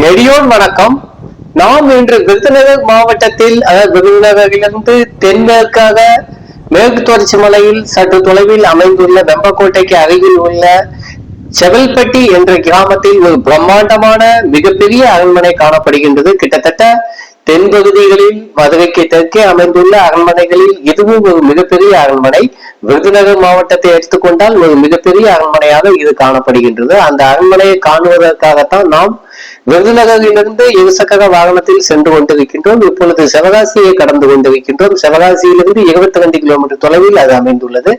நெடியோன் வணக்கம். நாம் இன்று விருதுநகர் மாவட்டத்தில் விருதுநகரிலிருந்து தென்மேற்காக மேற்கு தொடர்ச்சி மலையில் சற்று தொலைவில் அமைந்துள்ள வெம்பக்கோட்டைக்கு அருகில் உள்ள செவல்பட்டி என்ற கிராமத்தில் ஒரு பிரம்மாண்டமான மிகப்பெரிய அரண்மனை காணப்படுகின்றது. கிட்டத்தட்ட தென்பகுதிகளில் மதுரைக்கு தெற்கே அமைந்துள்ள அரண்மனைகளில் இதுவும் ஒரு மிகப்பெரிய அரண்மனை. விருதுநகர் மாவட்டத்தை எடுத்துக்கொண்டால் ஒரு மிகப்பெரிய அரண்மனையாக இது காணப்படுகின்றது. அந்த அரண்மனையை காணுவதற்காகத்தான் நாம் விருதுநகரிலிருந்து இருசக்கர வாகனத்தில் சென்று கொண்டிருக்கின்றோம். இப்பொழுது சிவகாசியை கடந்து கொண்டிருக்கின்றோம். சிவகாசியிலிருந்து 22 கிலோமீட்டர் தொலைவில் அது அமைந்துள்ளது.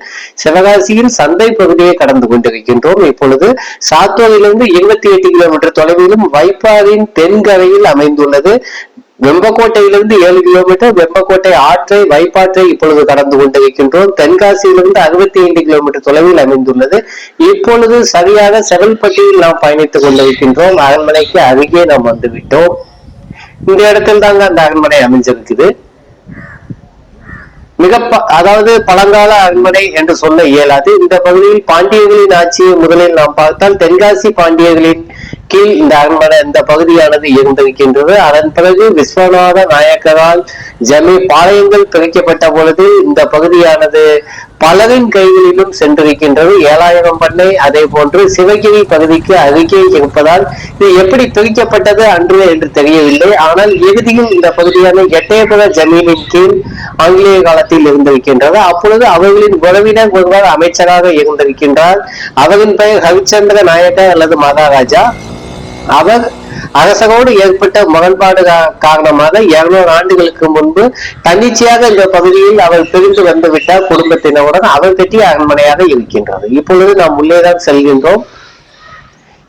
சிவகாசியில் சந்தை பகுதியை கடந்து கொண்டிருக்கின்றோம். இப்பொழுது சாத்தூரிலிருந்து 28 கிலோமீட்டர் தொலைவிலும் வைப்பாரின் தென்கரையில் அமைந்துள்ளது. வெம்பக்கோட்டையிலிருந்து 7 கிலோமீட்டர் வெம்பக்கோட்டை ஆற்றை வைப்பாற்றை இப்பொழுது கடந்து கொண்டிருக்கின்றோம். தென்காசியிலிருந்து 65 கிலோமீட்டர் தொலைவில் அமைந்துள்ளது. இப்பொழுது சரியாக செவல்பட்டியில் நாம் பயணித்துக் கொண்டிருக்கின்றோம். அரண்மனைக்கு அருகே நாம் வந்துவிட்டோம். இந்த இடத்தில் தாங்க அந்த அரண்மனை அமைஞ்சிருக்குது. அதாவது பழங்கால அரண்மனை என்று சொல்ல இயலாது. இந்த பகுதியில் பாண்டியர்களின் ஆட்சியை முதலில் நாம் பார்த்தால் தென்காசி பாண்டியர்களின் கீழ் இந்த அரண்மனை இந்த பகுதியானது இருந்திருக்கின்றது. அதன் பிறகு விஸ்வநாத நாயக்கரால் பாளையங்கள் பிரிக்கப்பட்ட பொழுது இந்த பகுதியானது பலரின் கைகளிலும் சென்றிருக்கின்றது. 7000 பண்ணை அதே போன்று சிவகிரி பகுதிக்கு அருகே இருப்பதால் இது எப்படி பிரிக்கப்பட்டது அன்று என்று தெரியவில்லை. ஆனால் இறுதியில் இந்த பகுதியான எட்டயபுர ஜமீனின் கீழ் ஆங்கிலேய காலத்தில் இருந்திருக்கின்றது. அப்பொழுது அவர்களின் உறவினர் ஒருவர் அமைச்சராக இருந்திருக்கின்றார். அவரின் பெயர் ஹரிச்சந்திர நாயக்கர் அல்லது மகாராஜா. அவர் அரசரோடு ஏற்பட்ட முரண்பாடு காரணமாக 200 ஆண்டுகளுக்கு முன்பு தன்னிச்சையாக இந்த பகுதியில் அவர் பிரிந்து வந்துவிட்டார் குடும்பத்தினருடன். அவர் கட்டிய அரண்மனையாக இருக்கின்றது. இப்பொழுது நாம் உள்ளேதான் செல்கின்றோம்.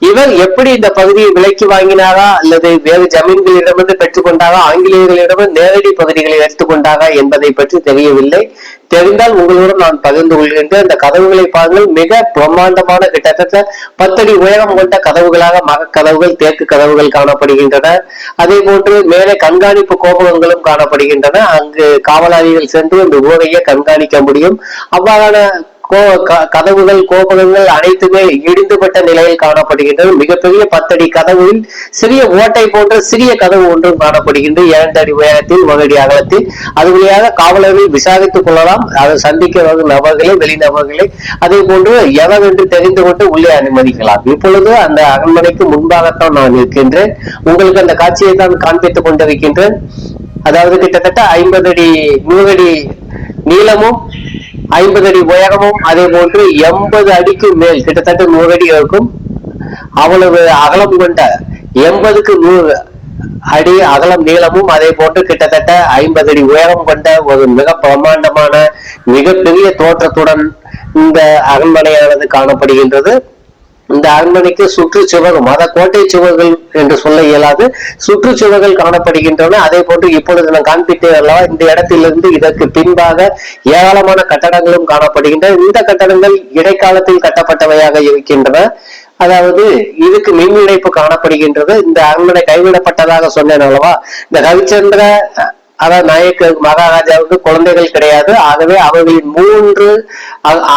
இவர் எப்படி இந்த பகுதியை விலைக்கு வாங்கினாரா அல்லது வேறு ஜமீன்களிடமிருந்து பெற்றுக்கொண்டாரா, ஆங்கிலேயர்களிடமிருந்து நேரடி பகுதிகளை எடுத்துக்கொண்டாரா என்பதை பற்றி தெரியவில்லை. தெரிந்தால் உங்களுடன் நான் பகிர்ந்து கொள்கின்றேன். இந்த கதவுகளை பாருங்கள், மிக பிரம்மாண்டமான கிட்டத்தட்ட 10 அடி உயரம் கொண்ட கதவுகளாக மரக்கதவுகள் தேக்கு கதவுகள் காணப்படுகின்றன. அதே போன்று மேலே கண்காணிப்பு கோபுரங்களும் காணப்படுகின்றன. அங்கு காவலாளிகள் சென்று இந்த ஊரையே கண்காணிக்க முடியும். அவ்வாறான கதவுகள் கோபுரங்கள் அனைத்துமே இடிந்துபட்ட நிலையில் காணப்படுகின்றது. மிகப்பெரிய 10 அடி கதவுகளில் சிறிய ஓட்டை போன்ற சிறிய கதவு ஒன்றும் காணப்படுகின்றது. 2 அடி உயரத்தில் 1 அடி அகலத்தில். அது வழியாக காவலர்கள் விசாரித்துக் கொள்ளலாம். அதை சந்திக்க வரும் நபர்களை வெளிநபர்களை அதே போன்று எவர் என்று தெரிந்து கொண்டு உள்ளே அனுமதிக்கலாம். இப்பொழுது அந்த அரண்மனைக்கு முன்பாகத்தான் நான் இருக்கின்றேன். உங்களுக்கு அந்த காட்சியை தான் காண்பித்துக் கொண்டிருக்கின்றேன். அதாவது கிட்டத்தட்ட 50 அடி 100 அடி நீளமும் 50 அடி உயரமும் அதே போன்று 80 அடிக்கு மேல் கிட்டத்தட்ட 100 அடி இருக்கும். அவ்வளவு அகலம் கொண்ட 80க்கு 100 அடி அகலம் நீளமும் அதே போன்று கிட்டத்தட்ட 50 அடி உயரம் கொண்ட ஒரு மிக பிரம்மாண்டமான மிகப்பெரிய தோற்றத்துடன் இந்த அரண்மனையானது காணப்படுகின்றது. இந்த அரண்மனைக்கு சுற்றுச்சுவரும் கோட்டை சுவர்கள் என்று சொல்ல இயலாது, சுற்றுச்சுவர்கள் காணப்படுகின்றன. அதே போன்று இப்பொழுது நான் காண்பித்தேன் அல்லவா, இந்த இடத்திலிருந்து இதற்கு பின்பாக ஏராளமான கட்டடங்களும் காணப்படுகின்றன. இந்த கட்டடங்கள் இடைக்காலத்தில் கட்டப்பட்டவையாக இருக்கின்றன. அதாவது இதுக்கு மின் இணைப்பு காணப்படுகின்றது. இந்த அரண்மனை கைவிடப்பட்டதாக சொன்னேன் அல்லவா, இந்த ரவிச்சந்திர நாயக்கர் மகாராஜாவுக்கு குழந்தைகள் கிடையாது. ஆகவே அவர்களின் 3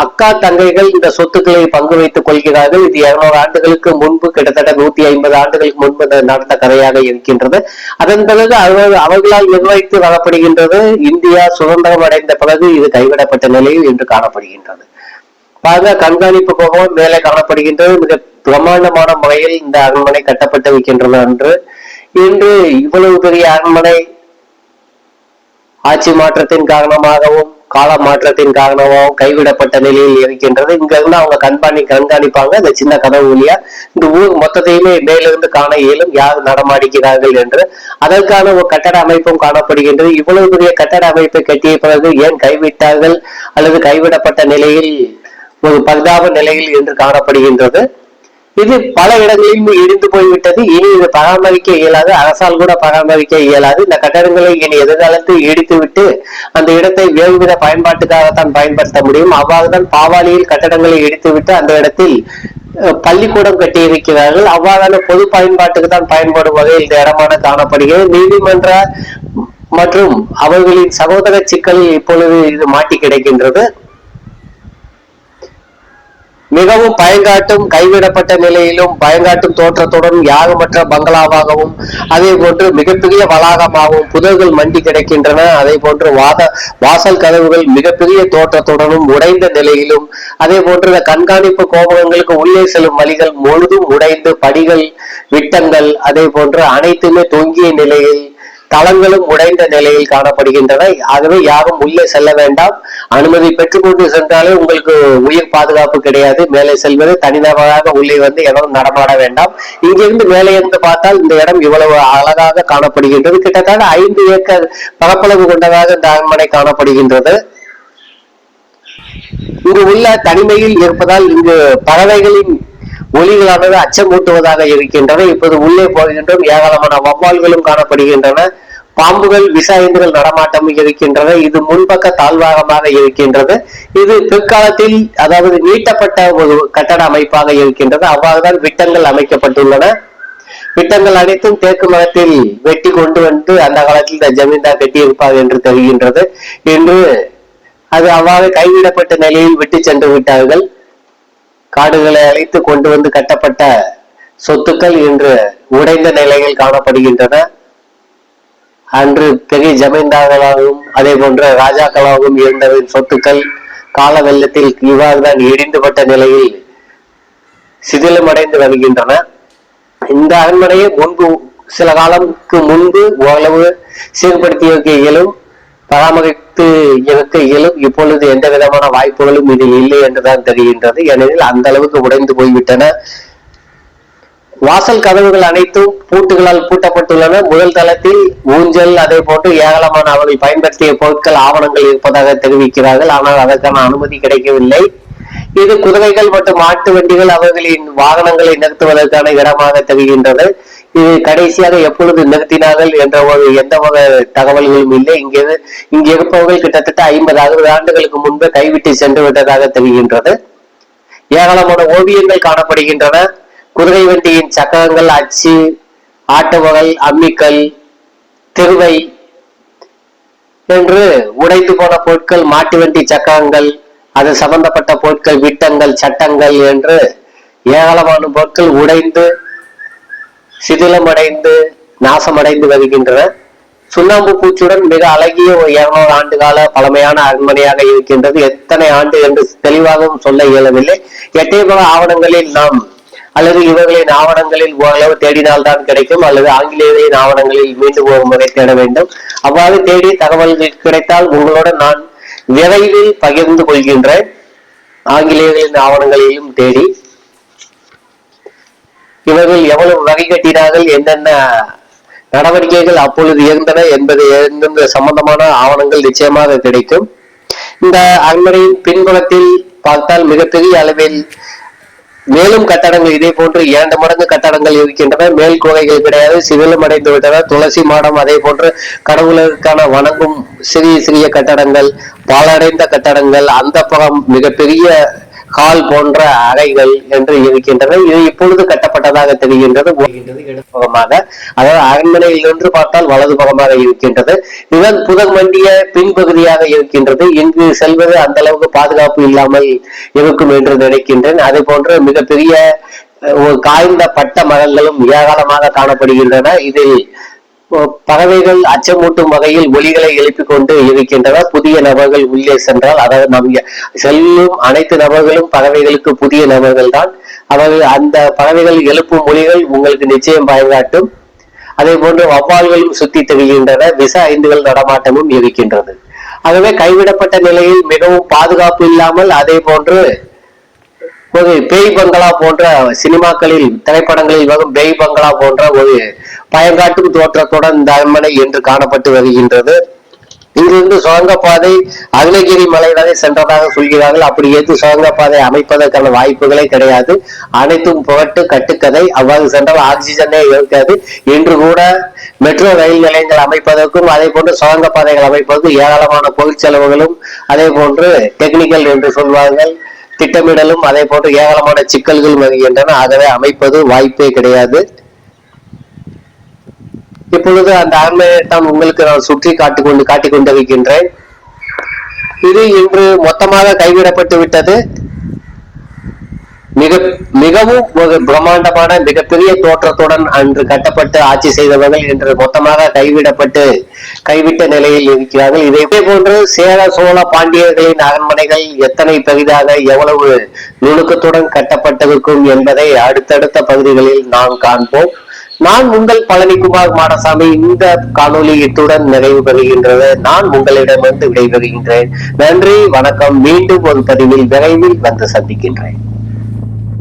அக்கா தங்கைகள் இந்த சொத்துக்களை பங்கு வைத்துக் கொள்கிறார்கள். இது 200 ஆண்டுகளுக்கு முன்பு கிட்டத்தட்ட 150 ஆண்டுகளுக்கு முன்பு நடந்த கதையாக இருக்கின்றது. அதன் பிறகு அவர்களால் நிர்வகித்து வரப்படுகின்றது. இந்தியா சுதந்திரம் அடைந்த பிறகு இது கைவிடப்பட்ட நிலையில் இன்று காணப்படுகின்றது. கண்காணிப்பு கோபம் மேலே காணப்படுகின்றது. மிக பிரம்மாண்டமான முறையில் இந்த அரண்மனை கட்டப்பட்டு வைக்கின்றது. இன்று இவ்வளவு பெரிய அரண்மனை ஆட்சி மாற்றத்தின் காரணமாகவும் கால மாற்றத்தின் காரணமாகவும் கைவிடப்பட்ட நிலையில் இருக்கின்றது. இங்க இருந்து அவங்க கண்காணிப்பாங்க இந்த சின்ன கதவு வழியா. இந்த ஊர் மொத்தத்தையுமே மேலிருந்து காண இயலும் யார் நடமாடிக்கிறார்கள் என்று. அதற்கான ஒரு கட்டட அமைப்பும் காணப்படுகின்றது. இவ்வளவு பெரிய கட்டட அமைப்பை கட்டிய பிறகு ஏன் கைவிட்டார்கள் அல்லது கைவிடப்பட்ட நிலையில் ஒரு பரிதாப நிலையில் என்று காணப்படுகின்றது. இது பல இடங்களிலும் இடிந்து போய்விட்டது. இனி இது பராமரிக்க இயலாது, அரசால் கூட பராமரிக்க இயலாது. இந்த கட்டடங்களை இனி எதிர்காலத்தில் இடித்துவிட்டு அந்த இடத்தை வேறுவித பயன்பாட்டுக்காகத்தான் பயன்படுத்த முடியும். அவ்வாறுதான் பாவாளியில் கட்டடங்களை இடித்துவிட்டு அந்த இடத்தில் பள்ளிக்கூடம் கட்டியிருக்கிறார்கள். அவ்வாறான பொது பயன்பாட்டுக்கு தான் பயன்படும் வகையில் இந்த இடமான காணப்படுகிறது. நீதிமன்ற மற்றும் அவர்களின் சகோதர சிக்கலில் இப்பொழுது இது மாட்டி கிடைக்கின்றது. மிகவும் பயங்காட்டும் கைவிடப்பட்ட நிலையிலும் பயங்காட்டும் தோற்றத்துடன் யாகமற்ற பங்களாவாகவும் அதே போன்று மிகப்பெரிய வளாகமாகவும் புதர்கள் மண்டி கிடக்கின்றன. அதே போன்று வாசல் கதவுகள் மிகப்பெரிய தோற்றத்துடனும் உடைந்த நிலையிலும் அதே போன்று கண்காணிப்பு கோபுரங்களுக்கு உள்ளே செல்லும் வழிகள் முழுதும் உடைந்து படிகள் விட்டங்கள் அதே போன்று அனைத்துமே தொங்கிய நிலையில் தளங்களும் உடைந்த நிலையில் காணப்படுகின்றன. ஆகவே யாரும் உள்ளே செல்ல வேண்டாம். அனுமதி பெற்றுக்கொண்டு சென்றாலே உங்களுக்கு உயிர் பாதுகாப்பு கிடையாது. மேலே செல்வது தனிநபராக உள்ளே வந்து எவரும் நடமாட வேண்டாம். இங்கிருந்து மேலே இருந்து பார்த்தால் இந்த இடம் இவ்வளவு அழகாக காணப்படுகின்றது. கிட்டத்தட்ட 5 ஏக்கர் பரப்பளவு கொண்டதாக இந்த அரண்மனை காணப்படுகின்றது. இங்கு உள்ள தனிமையில் இருப்பதால் இங்கு பறவைகளின் ஒலிகளானது அச்சமூட்டுவதாக இருக்கின்றன. இப்போது உள்ளே போகின்றோம். ஏராளமான வவ்வால்களும் காணப்படுகின்றன. பாம்புகள் விசாயந்துகள் நடமாட்டம் இருக்கின்றன. இது முன்பக்க தாழ்வாகமாக இருக்கின்றது. இது பிற்காலத்தில் அதாவது நீட்டப்பட்ட ஒரு கட்டட அமைப்பாக இருக்கின்றது. அவ்வாறுதான் விட்டங்கள் அமைக்கப்பட்டுள்ளன. விட்டங்கள் அனைத்தும் தேக்கு மரத்தில் வெட்டி கொண்டு வந்து அந்த காலத்தில் இந்த ஜமீன்தார் கட்டியிருப்பார் என்று தெரிகின்றது. என்று அது அவ்வாறு கைவிடப்பட்ட நிலையில் விட்டு சென்று விட்டார்கள். காடுகளை அழைத்து கொண்டு வந்து கட்டப்பட்ட சொத்துக்கள் இன்று உடைந்த நிலையில் காணப்படுகின்றன. அன்று பெரிய ஜமீன்தார்களாகவும் அதே போன்ற ராஜாக்களாகவும் இருந்தவரின் சொத்துக்கள் கால வெள்ளத்தில் இவ்வாறுதான் இடிந்துபட்ட நிலையில் சிதிலமடைந்து வருகின்றன. இந்த அரண்மனையை முன்பு சில காலத்துக்கு முன்பு ஓரளவு சீர்படுத்தி இருக்க இயலும், பராமரித்து இருக்க இயலும். இப்பொழுது எந்த விதமான வாய்ப்புகளும் இதில் இல்லை என்றுதான் தெரிகின்றது. ஏனெனில் அந்த அளவுக்கு உடைந்து போய்விட்டன. வாசல் கதவுகள் அனைத்தும் பூட்டுகளால் பூட்டப்பட்டுள்ளன. முதல் தளத்தில் ஊஞ்சல் அதே போன்று ஏராளமான அவர்கள் பயன்படுத்திய பொருட்கள் ஆவணங்கள் இருப்பதாக தெரிவிக்கிறார்கள். ஆனால் அதற்கான அனுமதி கிடைக்கவில்லை. இது குதிரைகள் மற்றும் மாட்டு வண்டிகள் அவர்களின் வாகனங்களை நிறுத்துவதற்கான இடமாக தெரிகின்றது. இது கடைசியாக எப்பொழுது நிறுத்தினார்கள் என்ற ஒரு எந்த ஒரு தகவல்களும் இல்லை. இங்கு இருப்பவர்கள் கிட்டத்தட்ட 50-60 ஆண்டுகளுக்கு முன்பு கைவிட்டு சென்று விட்டதாக தெரிகின்றது. ஏராளமான ஓவியங்கள் காணப்படுகின்றன. குதிரை வண்டியின் சக்கரங்கள், அச்சு, ஆட்டுவகல், அம்மிக்கல், திருவை என்று உடைந்து போன பொருட்கள், மாட்டு வண்டி சக்கரங்கள், அது சம்பந்தப்பட்ட பொருட்கள், விட்டங்கள், சட்டங்கள் என்று ஏராளமான பொருட்கள் உடைந்து சிதிலமடைந்து நாசமடைந்து வருகின்றன. சுண்ணாம்பு பூச்சுடன் மிக அழகிய ஒரு 200 ஆண்டு கால பழமையான அரண்மனையாக இருக்கின்றது. எத்தனை ஆண்டு என்று தெளிவாகவும் சொல்ல இயலவில்லை. எட்டயபுர ஆவணங்களில் நாம் அல்லது இவர்களின் ஆவணங்களில் ஓரளவு தேடினால்தான் கிடைக்கும், அல்லது ஆங்கிலேயர்களின் ஆவணங்களில் மீண்டும் ஒரு முறை தேட வேண்டும். அவ்வாறு தேடி தகவல்கள் கிடைத்தால் உங்களுடன் நான் விரைவில் பகிர்ந்து கொள்கின்றேன். ஆங்கிலேயர்களின் ஆவணங்களிலும் தேடி இவர்கள் எவ்வளவு வகை கட்டினார்கள், என்னென்ன நடவடிக்கைகள் அப்பொழுது இருந்தன என்பது எந்தெந்த சம்பந்தமான ஆவணங்கள் நிச்சயமாக கிடைக்கும். இந்த அரண்மனையின் பின்புறத்தில் பார்த்தால் மிகப்பெரிய அளவில் மேலும் கட்டடங்கள் இதே போன்று 2 மடங்கு கட்டடங்கள் இருக்கின்றன. மேல் கூரைகள் கிடையாது, சிதிலம் அடைந்து விட்டன. துளசி மாடம் அதே போன்று கடவுளுக்கான வணங்கும் சிறிய சிறிய கட்டடங்கள், பாலடைந்த கட்டடங்கள், அந்த புறம் மிகப்பெரிய ஹால் போன்ற அறைகள் என்று இருக்கின்றன. இது இப்பொழுது கட்டப்பட்டதாக தெரிகின்றது. இடதுபுறமாக, அதாவது அரண்மனையில் நின்று பார்த்தால் வலது புறமாக இருக்கின்றது. இதன் புதர் மண்டிய பின்பகுதியாக இருக்கின்றது. இங்கு செல்வது அந்த அளவுக்கு பாதுகாப்பு இல்லாமல் இருக்கும் என்று நினைக்கின்றேன். அதே போன்று மிகப்பெரிய ஒரு காய்ந்த பட்ட மரங்களும் ஏராளமாக காணப்படுகின்றன. இதில் பறவைகள் அச்சமூட்டும் வகையில் ஒலிகளை எழுப்பிக் கொண்டு இருக்கின்றன. புதிய நபர்கள் உள்ளே சென்றால், அதாவது நம் செல்லும் அனைத்து நபர்களும் பறவைகளுக்கு புதிய நபர்கள் தான். அவர்கள் அந்த பறவைகள் எழுப்பும் ஒலிகள் உங்களுக்கு நிச்சயம் பயங்காட்டும். அதே போன்று வவ்வால்களும் சுத்தி தெரிகின்றன. விச ஐந்துகள் நடமாட்டமும் இருக்கின்றது. ஆகவே கைவிடப்பட்ட நிலையில் மிகவும் பாதுகாப்பு இல்லாமல், அதே போன்று ஒரு பேய் பங்களா போன்ற சினிமாக்களில் திரைப்படங்களில் வரும் பேய் பங்களா போன்ற ஒரு பயங்காட்டும் தோற்றத்துடன் இந்த அரண்மனை என்று காணப்பட்டு வருகின்றது. இங்கிருந்து சுரங்கப்பாதை அருணகிரி மலை வரை சென்றதாக சொல்கிறார்கள். அப்படி எது சுரங்கப்பாதை அமைப்பதற்கான வாய்ப்புகளே கிடையாது. அனைத்தும் புரட்டு கட்டுக்கதை. அவ்வாறு சென்றால் ஆக்சிஜனே இருக்காது. இன்று கூட மெட்ரோ ரயில் நிலையங்கள் அமைப்பதற்கும் அதே போன்று சுரங்கப்பாதைகள் அமைப்பதற்கும் ஏராளமான பொருட்செலவுகளும் அதே போன்று டெக்னிக்கல் என்று சொல்வார்கள் திட்டமிடலும் அதே போன்று ஏராளமான சிக்கல்கள் வருகின்றன. ஆகவே அமைப்பது வாய்ப்பே கிடையாது. இப்பொழுது அந்த அரண்மனையை தான் உங்களுக்கு நான் சுற்றி காட்டிக் கொண்டிருக்கின்றேன். இது இன்று மொத்தமாக கைவிடப்பட்டு விட்டது. மிகவும் ஒரு பிரம்மாண்டமான மிகப்பெரிய தோற்றத்துடன் அன்று கட்டப்பட்டு ஆட்சி செய்தவர்கள் இன்று மொத்தமாக கைவிட்ட நிலையில் இருக்கிறார்கள். இதே போன்று சேர சோழ பாண்டியர்களின் அரண்மனைகள் எத்தனை பெரிதாக எவ்வளவு நுணுக்கத்துடன் கட்டப்பட்டிருக்கும் என்பதை அடுத்தடுத்த பகுதிகளில் நாம் காண்போம். நான் உங்கள் பழனிக்குமார் மாடசாமி. இந்த காணொலி இத்துடன் நிறைவு பெறுகின்றது. நான் உங்களிடமிருந்து விடைபெறுகின்றேன். நன்றி, வணக்கம். மீண்டும் ஒரு பதிவில் விரைவில் வந்து சந்திக்கின்றேன்.